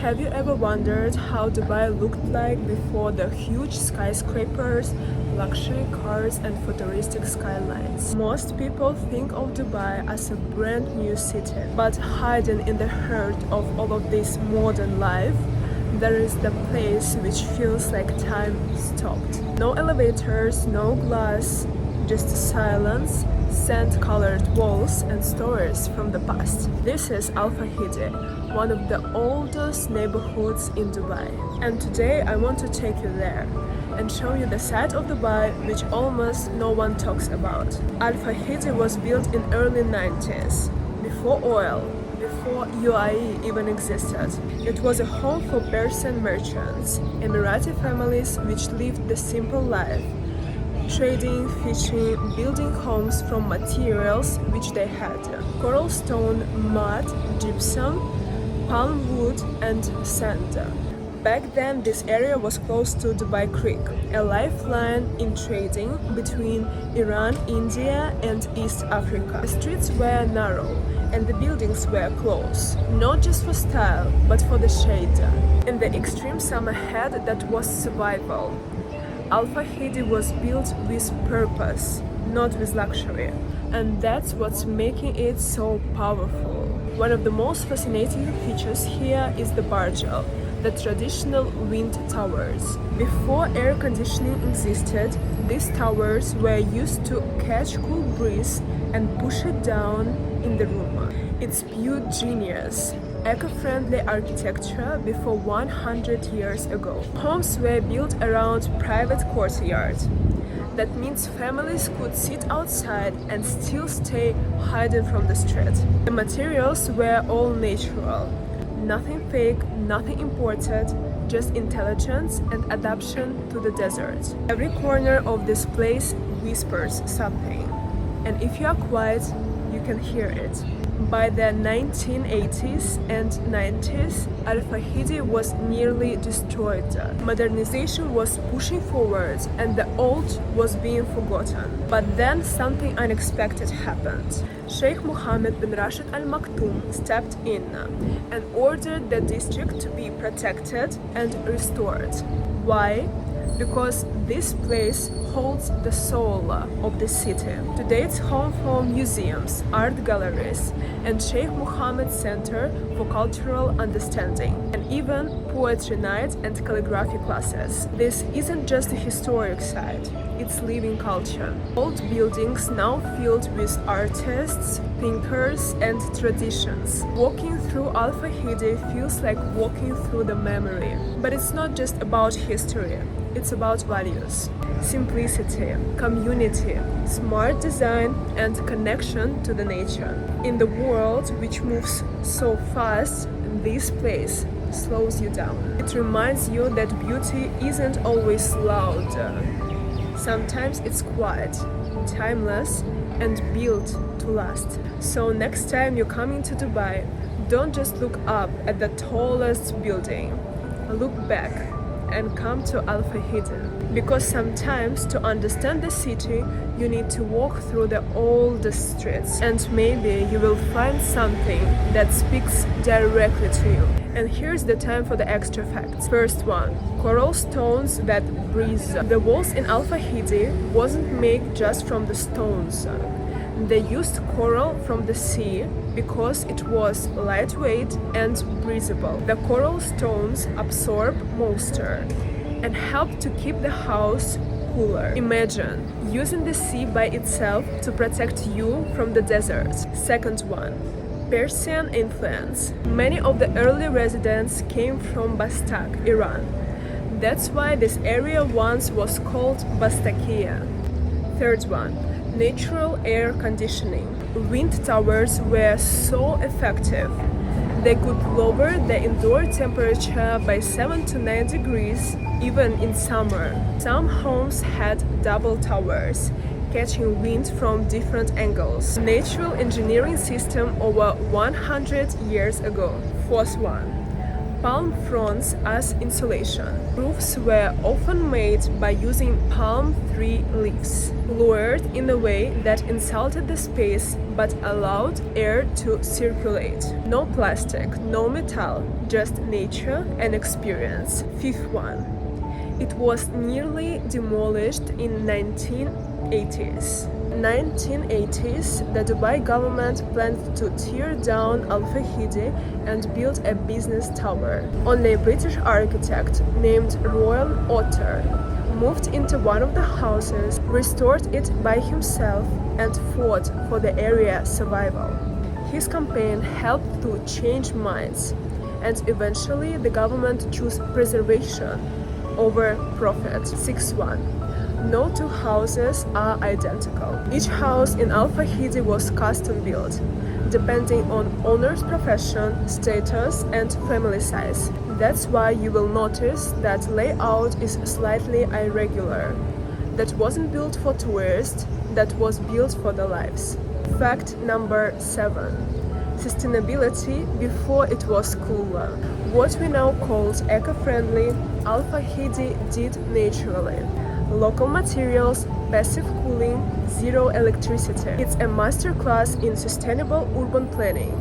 Have you ever wondered how Dubai looked like before the huge skyscrapers, luxury cars and futuristic skylines? Most people think of Dubai as a brand new city, but hiding in the heart of all of this modern life, there is the place which feels like time stopped. No elevators, no glass, just silence, sand-colored walls and stories from the past. This is Fahidi, one of the oldest neighborhoods in Dubai. And today I want to take you there and show you the side of Dubai which almost no one talks about. Fahidi was built in early 90s, before oil, before UAE even existed. It was a home for Persian merchants, Emirati families which lived the simple life, trading, fishing, building homes from materials which they had: coral stone, mud, gypsum, palm wood and sand. Back then this area was close to Dubai Creek, a lifeline in trading between Iran, India and East Africa. The streets were narrow and the buildings were close, not just for style but for the shade. In the extreme summer heat that was survival. Fahidi was built with purpose, not with luxury, and that's what's making it so powerful. One of the most fascinating features here is the bargel, the traditional wind towers. Before air conditioning existed, these towers were used to catch cool breeze and push it down in the room. It's pure genius. Eco-friendly architecture before 100 years ago. Homes were built around private courtyards. That means families could sit outside and still stay hidden from the street. The materials were all natural. Nothing fake, nothing imported, just intelligence and adaptation to the desert. Every corner of this place whispers something. And if you are quiet, you can hear it. By the 1980s and 90s, Fahidi was nearly destroyed. Modernization was pushing forward and the old was being forgotten. But then something unexpected happened. Sheikh Mohammed bin Rashid Al Maktoum stepped in and ordered the district to be protected and restored. Why? Because this place holds the soul of the city. Today it's home for museums, art galleries, and Sheikh Mohammed Center for Cultural Understanding, and even poetry night and calligraphy classes. This isn't just a historic site, it's living culture. Old buildings now filled with artists, thinkers, and traditions. Walking through Fahidi feels like walking through the memory. But it's not just about history. It's about values, simplicity, community, smart design, and connection to the nature. In the world which moves so fast, this place slows you down. It reminds you that beauty isn't always loud. Sometimes it's quiet, timeless, and built to last. So next time you're coming to Dubai, don't just look up at the tallest building. Look back and come to Fahidi. Because sometimes to understand the city, you need to walk through the oldest streets, and maybe you will find something that speaks directly to you. And here's the time for the extra facts. First one, coral stones that breathe. The walls in Fahidi wasn't made just from the stones. They used coral from the sea because it was lightweight and breathable. The coral stones absorb moisture and help to keep the house cooler. Imagine using the sea by itself to protect you from the desert. Second one, Persian influence. Many of the early residents came from Bastak, Iran. That's why this area once was called Bastakia. Third one, natural air conditioning. Wind towers were so effective. They could lower the indoor temperature by 7 to 9 degrees even in summer. Some homes had double towers, catching wind from different angles. Natural engineering system over 100 years ago. Fourth one, palm fronds as insulation. Roofs were often made by using palm tree leaves, lowered in a way that insulted the space but allowed air to circulate. No plastic, no metal, just nature and experience. Fifth one. It was nearly demolished in 1980s. 1980s, the Dubai government planned to tear down Al Fahidi and build a business tower. Only a British architect named Royal Otter moved into one of the houses, restored it by himself, and fought for the area's survival. His campaign helped to change minds, and eventually the government chose preservation over profit. 6-1. No two houses are identical. Each house in Al Fahidi was custom built, depending on owner's profession, status, and family size. That's why you will notice that layout is slightly irregular. That wasn't built for tourists, that was built for the lives. Fact number 7. Sustainability before it was cooler. What we now call eco-friendly, Al Fahidi did naturally. Local materials, passive cooling, zero electricity. It's a masterclass in sustainable urban planning,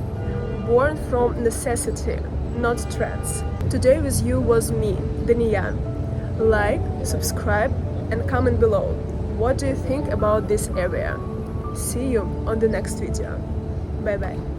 born from necessity, not trends. Today with you was me, Dania. Like, subscribe, and comment below. What do you think about this area? See you on the next video. Bye bye.